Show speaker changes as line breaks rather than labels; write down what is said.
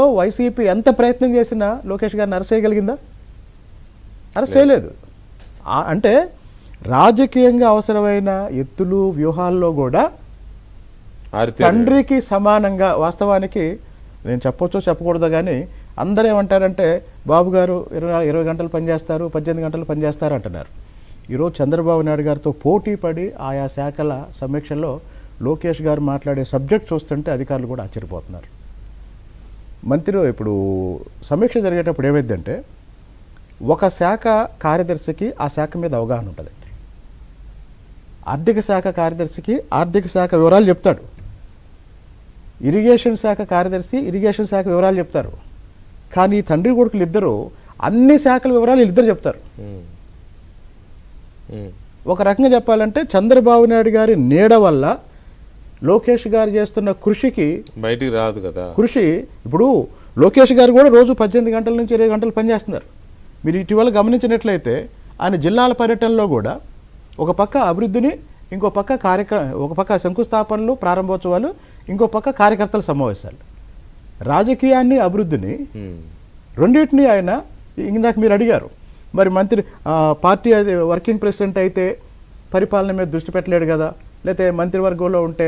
YCP ఎంత ప్రయత్నం చేసినా లోకేష్ గారిని అరెస్ట్ చేయగలిగిందా? అరెస్ట్ చేయలేదు. అంటే రాజకీయంగా అవసరమైన ఎత్తులు వ్యూహాల్లో కూడా తండ్రికి సమానంగా, వాస్తవానికి నేను చెప్పొచ్చో చెప్పకూడదు కానీ అందరూ ఏమంటారంటే బాబు గారు 20 గంటలు పనిచేస్తారు, 18 గంటలు పనిచేస్తారు అంటున్నారు. ఈరోజు చంద్రబాబు నాయుడు గారితో పోటీ పడి ఆయా శాఖల సమీక్షల్లో లోకేష్ గారు మాట్లాడే సబ్జెక్ట్ చూస్తుంటే అధికారులు కూడా ఆశ్చర్యపోతున్నారు. మంత్రి ఇప్పుడు సమీక్ష జరిగేటప్పుడు ఏమైందంటే ఒక శాఖ కార్యదర్శికి ఆ శాఖ మీద అవగాహన ఉంటుందండి. ఆర్థిక శాఖ కార్యదర్శికి ఆర్థిక శాఖ వివరాలు చెప్తాడు, ఇరిగేషన్ శాఖ కార్యదర్శి ఇరిగేషన్ శాఖ వివరాలు చెప్తారు. కానీ తండ్రి కొడుకులు ఇద్దరు అన్ని శాఖల వివరాలు వీళ్ళిద్దరు చెప్తారు. ఒక రకంగా చెప్పాలంటే చంద్రబాబు నాయుడు గారి నీడ వల్ల లోకేష్ గారు చేస్తున్న కృషికి
బయటికి రాదు కదా.
కృషి ఇప్పుడు లోకేష్ గారు కూడా రోజు 18 గంటల నుంచి 20 గంటలు పనిచేస్తున్నారు. మీరు ఇటీవల గమనించినట్లయితే ఆయన జిల్లాల పర్యటనలో కూడా ఒక పక్క అభివృద్ధిని, ఇంకో పక్క ఒక పక్క శంకుస్థాపనలు, ప్రారంభోత్సవాలు, ఇంకో పక్క కార్యకర్తల సమావేశాలు. రాజకీయాన్ని, అభివృద్ధిని రెండింటినీ ఆయన, ఇందాక మీరు అడిగారు మరి మంత్రి పార్టీ వర్కింగ్ ప్రెసిడెంట్ అయితే పరిపాలన మీద దృష్టి పెట్టలేడు కదా, లేకపోతే మంత్రివర్గంలో ఉంటే